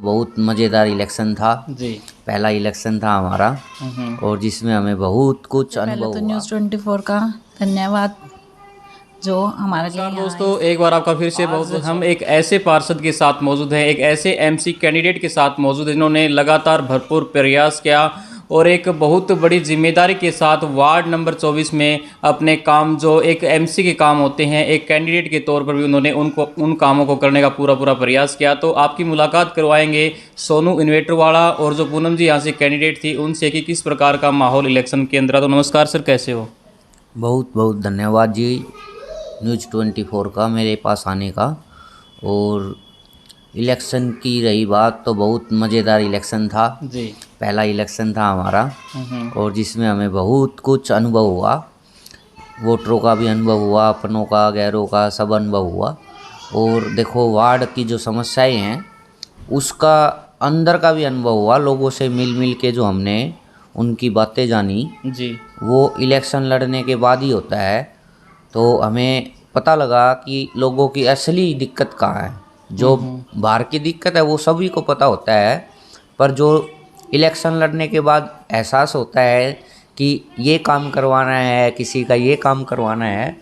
बहुत मज़ेदार इलेक्शन था जी। पहला इलेक्शन था हमारा और जिसमें हमें बहुत कुछ पहले अनुभव तो हुआ। न्यूज़ 24 का धन्यवाद जो हमारे लिए नमस्कार यहाँ दोस्तों, एक बार आपका फिर से बहुत हम एक ऐसे पार्षद के साथ मौजूद हैं, एक ऐसे एमसी कैंडिडेट के साथ मौजूद हैं जिन्होंने लगातार भरपूर प्रयास किया और एक बहुत बड़ी जिम्मेदारी के साथ वार्ड नंबर 24 में अपने काम जो एक एमसी के काम होते हैं एक कैंडिडेट के तौर पर भी उन्होंने उन कामों को करने का पूरा प्रयास किया। तो आपकी मुलाकात करवाएंगे सोनू इन्वेटर वाला और जो पूनम जी यहाँ से कैंडिडेट थी उनसे कि किस प्रकार का माहौल इलेक्शन के अंदर। तो नमस्कार सर, कैसे हो? बहुत बहुत धन्यवाद जी न्यूज़ 24 का मेरे पास आने का। और इलेक्शन की रही बात तो बहुत मज़ेदार इलेक्शन था जी। पहला इलेक्शन था हमारा और जिसमें हमें बहुत कुछ अनुभव हुआ। वोटरों का भी अनुभव हुआ, अपनों का गैरों का सब अनुभव हुआ। और देखो वार्ड की जो समस्याएं हैं उसका अंदर का भी अनुभव हुआ। लोगों से मिल मिल के जो हमने उनकी बातें जानी जी। वो इलेक्शन लड़ने के बाद ही होता है। तो हमें पता लगा कि लोगों की असली दिक्कत कहाँ है। जो बाहर की दिक्कत है वो सभी को पता होता है, पर जो इलेक्शन लड़ने के बाद एहसास होता है कि ये काम करवाना है, किसी का ये काम करवाना है,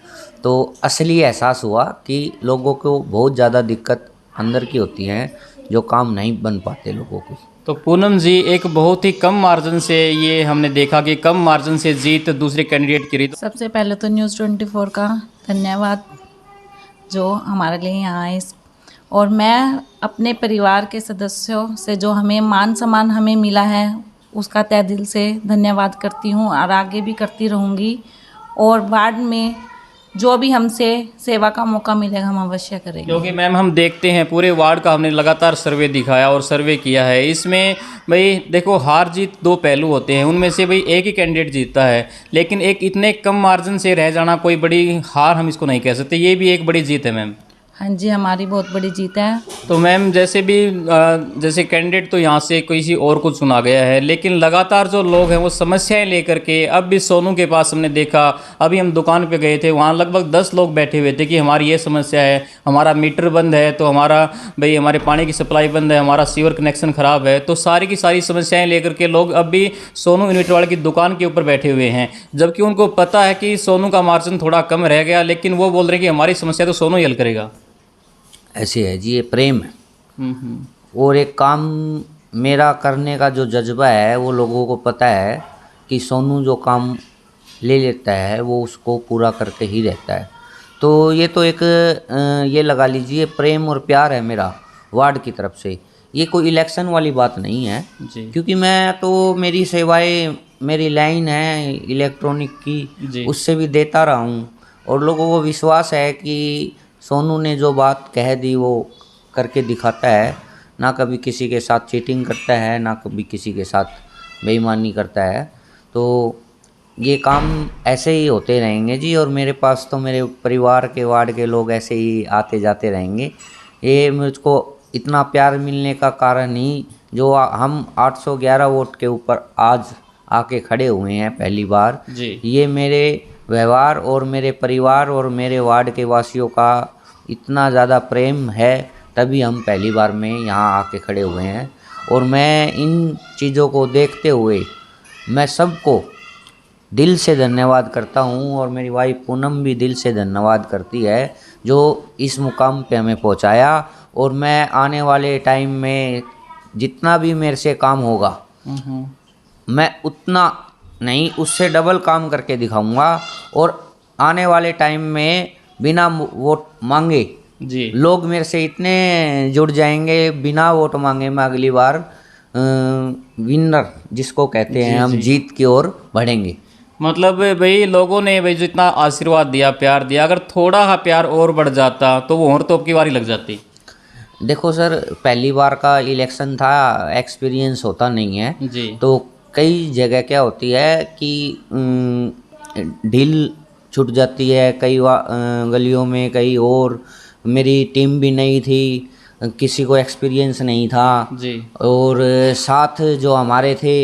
तो असली एहसास हुआ कि लोगों को बहुत ज़्यादा दिक्कत अंदर की होती है, जो काम नहीं बन पाते लोगों की। तो पूनम जी, एक बहुत ही कम मार्जिन से ये हमने देखा कि कम मार्जिन से जीत दूसरे कैंडिडेट की रही। सबसे पहले तो न्यूज़ 24 का धन्यवाद जो हमारे लिए यहाँ आए। और मैं अपने परिवार के सदस्यों से जो हमें मान सम्मान हमें मिला है उसका तहे दिल से धन्यवाद करती हूँ और आगे भी करती रहूँगी। और वार्ड में जो भी हमसे सेवा का मौका मिलेगा हम अवश्य करेंगे। क्योंकि मैम हम देखते हैं पूरे वार्ड का हमने लगातार सर्वे दिखाया और सर्वे किया है। इसमें भाई देखो हार जीत दो पहलू होते हैं, उनमें से भाई एक ही कैंडिडेट जीतता है, लेकिन एक इतने कम मार्जिन से रह जाना कोई बड़ी हार हम इसको नहीं कह सकते, ये भी एक बड़ी जीत है मैम। हाँ जी, हमारी बहुत बड़ी जीत है। तो मैम जैसे भी जैसे कैंडिडेट तो यहाँ से किसी और को चुना गया है, लेकिन लगातार जो लोग हैं वो समस्याएं लेकर के अब भी सोनू के पास हमने देखा। अभी हम दुकान पे गए थे, वहाँ लगभग 10 लोग बैठे हुए थे कि हमारी ये समस्या है, हमारा मीटर बंद है, तो हमारा भाई हमारे पानी की सप्लाई बंद है, हमारा सीवर कनेक्शन ख़राब है। तो सारी की सारी समस्याएँ लेकर के लोग अब भी सोनू इन्वेटर वाले की दुकान के ऊपर बैठे हुए हैं, जबकि उनको पता है कि सोनू का मार्जिन थोड़ा कम रह गया, लेकिन वो बोल रहे हैं कि हमारी समस्या तो सोनू ही हल करेगा। ऐसे है जी, ये प्रेम है। और एक काम मेरा करने का जो जज्बा है वो लोगों को पता है कि सोनू जो काम ले लेता है वो उसको पूरा करके ही रहता है। तो ये तो एक ये लगा लीजिए प्रेम और प्यार है मेरा वार्ड की तरफ से। ये कोई इलेक्शन वाली बात नहीं है जी। क्योंकि मैं तो मेरी सेवाएं मेरी लाइन है इलेक्ट्रॉनिक की, उससे भी देता रहा हूँ। और लोगों को विश्वास है कि सोनू ने जो बात कह दी वो करके दिखाता है, ना कभी किसी के साथ चीटिंग करता है, ना कभी किसी के साथ बेईमानी करता है। तो ये काम ऐसे ही होते रहेंगे जी। और मेरे पास तो मेरे परिवार के वार्ड के लोग ऐसे ही आते जाते रहेंगे। ये मुझको इतना प्यार मिलने का कारण ही जो हम 811 वोट के ऊपर आज आके खड़े हुए हैं पहली बार जी। ये मेरे व्यवहार और मेरे परिवार और मेरे वार्ड के वासियों का इतना ज़्यादा प्रेम है, तभी हम पहली बार में यहाँ आके खड़े हुए हैं। और मैं इन चीज़ों को देखते हुए मैं सबको दिल से धन्यवाद करता हूँ और मेरी वाइफ पूनम भी दिल से धन्यवाद करती है जो इस मुकाम पे हमें पहुँचाया। और मैं आने वाले टाइम में जितना भी मेरे से काम होगा मैं उतना नहीं उससे डबल काम करके दिखाऊंगा। और आने वाले टाइम में बिना वोट मांगे जी लोग मेरे से इतने जुड़ जाएंगे, बिना वोट मांगे मैं अगली बार विनर जिसको कहते हैं हम जीत की ओर बढ़ेंगे। मतलब भाई लोगों ने भाई जितना आशीर्वाद दिया, प्यार दिया, अगर थोड़ा सा प्यार और बढ़ जाता तो वो और तो अब की बारी लग जाती। देखो सर, पहली बार का इलेक्शन था, एक्सपीरियंस होता नहीं है जी। तो कई जगह क्या होती है कि ढील छूट जाती है कई गलियों में। कई और मेरी टीम भी नहीं थी, किसी को एक्सपीरियंस नहीं था जी। और साथ जो हमारे थे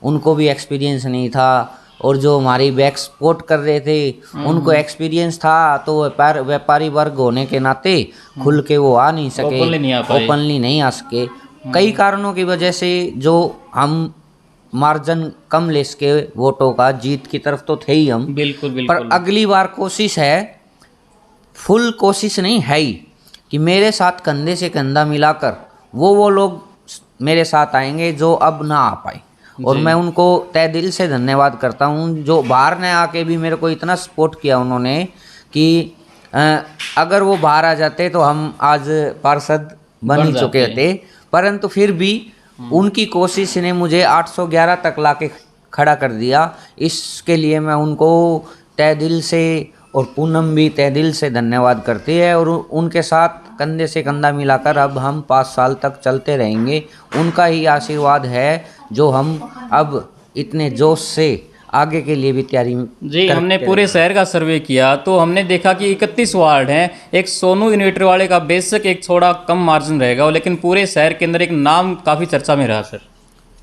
उनको भी एक्सपीरियंस नहीं था और जो हमारी बैक सपोर्ट कर रहे थे उनको एक्सपीरियंस था। तो व्यापारी वर्ग होने के नाते खुल के वो आ नहीं सके, ओपनली नहीं आ सके। कई कारणों की वजह से जो हम मार्जिन कम ले सके वोटों का, जीत की तरफ तो थे ही हम। बिल्कुल पर बिल्कुल। अगली बार कोशिश है, फुल कोशिश नहीं है ही, कि मेरे साथ कंधे से कंधा मिलाकर वो लोग मेरे साथ आएंगे जो अब ना आ पाए। और मैं उनको तहे दिल से धन्यवाद करता हूँ, जो बाहर ने आके भी मेरे को इतना सपोर्ट किया उन्होंने कि अगर वो बाहर आ जाते तो हम आज पार्षद बन ही चुके थे। परंतु फिर भी उनकी कोशिश ने मुझे 811 तक लाके खड़ा कर दिया। इसके लिए मैं उनको तहे दिल से, और पूनम भी तहे दिल से धन्यवाद करती है। और उनके साथ कंधे से कंधा मिलाकर अब हम 5 साल तक चलते रहेंगे। उनका ही आशीर्वाद है जो हम अब इतने जोश से आगे के लिए भी तैयारी जी। हमने पूरे शहर का सर्वे किया तो हमने देखा कि 31 वार्ड हैं। एक सोनू इन्वेटर वाले का बेशक एक थोड़ा कम मार्जिन रहेगा, लेकिन पूरे शहर के अंदर एक नाम काफ़ी चर्चा में रहा सर।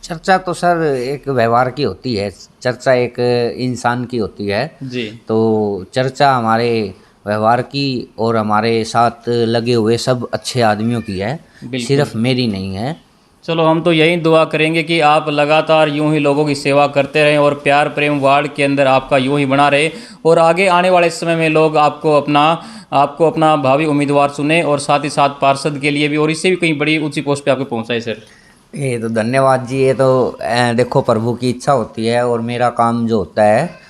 चर्चा तो सर एक व्यवहार की होती है, चर्चा एक इंसान की होती है जी। तो चर्चा हमारे व्यवहार की और हमारे साथ लगे हुए सब अच्छे आदमियों की है, सिर्फ मेरी नहीं है। चलो हम तो यही दुआ करेंगे कि आप लगातार यूं ही लोगों की सेवा करते रहें और प्यार प्रेम वार्ड के अंदर आपका यूं ही बना रहे, और आगे आने वाले समय में लोग आपको अपना भावी उम्मीदवार चुने, और साथ ही साथ पार्षद के लिए भी, और इससे भी कहीं बड़ी ऊंची पोस्ट पे आपको पहुंचाए सर। ये तो धन्यवाद जी। ये तो देखो प्रभु की इच्छा होती है, और मेरा काम जो होता है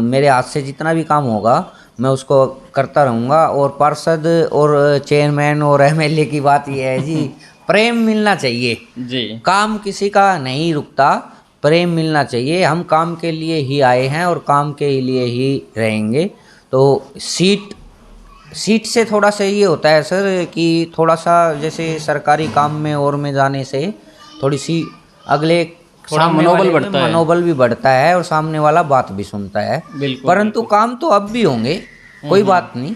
मेरे हाथ से जितना भी काम होगा मैं उसको करता रहूँगा। और पार्षद और चेयरमैन और एमएलए की बात ये है जी, प्रेम मिलना चाहिए जी। काम किसी का नहीं रुकता, प्रेम मिलना चाहिए। हम काम के लिए ही आए हैं और काम के लिए ही रहेंगे। तो सीट से थोड़ा सा ये होता है सर कि थोड़ा सा जैसे सरकारी काम में और में जाने से थोड़ी सी अगले थोड़ा मनोबल भी बढ़ता है और सामने वाला बात भी सुनता है। परंतु काम तो अब भी होंगे, कोई बात नहीं,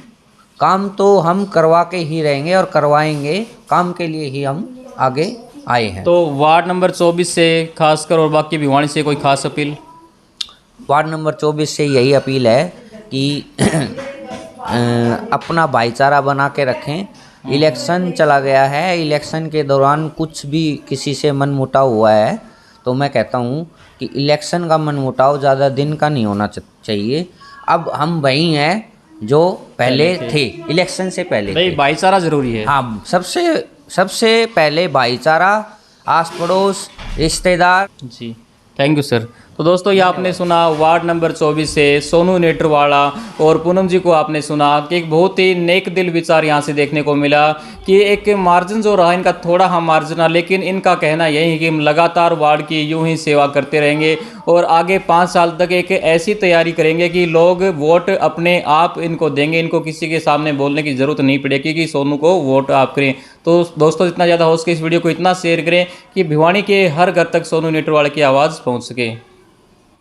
काम तो हम करवा के ही रहेंगे और करवाएंगे। काम के लिए ही हम आगे आए हैं। तो वार्ड नंबर 24 से खासकर और बाकी भिवानी से कोई खास अपील? वार्ड नंबर 24 से यही अपील है कि अपना भाईचारा बना के रखें। इलेक्शन चला गया है, इलेक्शन के दौरान कुछ भी किसी से मनमुटाव हुआ है तो मैं कहता हूँ कि इलेक्शन का मनमुटाव ज़्यादा दिन का नहीं होना चाहिए। अब हम वही हैं जो पहले थे, इलेक्शन से पहले भाई भाईचारा जरूरी है। हाँ, सबसे पहले भाईचारा, आस पड़ोस, रिश्तेदार। जी, थैंक यू सर। तो दोस्तों ये आपने सुना वार्ड नंबर 24 से सोनू नेटरवाला और पूनम जी को आपने सुना कि एक बहुत ही नेक दिल विचार यहाँ से देखने को मिला कि एक मार्जिन जो रहा इनका थोड़ा हाँ मार्जिन है, लेकिन इनका कहना यही है कि हम लगातार वार्ड की यूं ही सेवा करते रहेंगे और आगे 5 साल तक एक ऐसी तैयारी करेंगे कि लोग वोट अपने आप इनको देंगे, इनको किसी के सामने बोलने की ज़रूरत नहीं पड़ेगी कि सोनू को वोट आप करें। तो दोस्तों जितना ज़्यादा हो सके इस वीडियो को इतना शेयर करें कि भिवानी के हर घर तक सोनू नेटरवाला की आवाज़ पहुँच सके।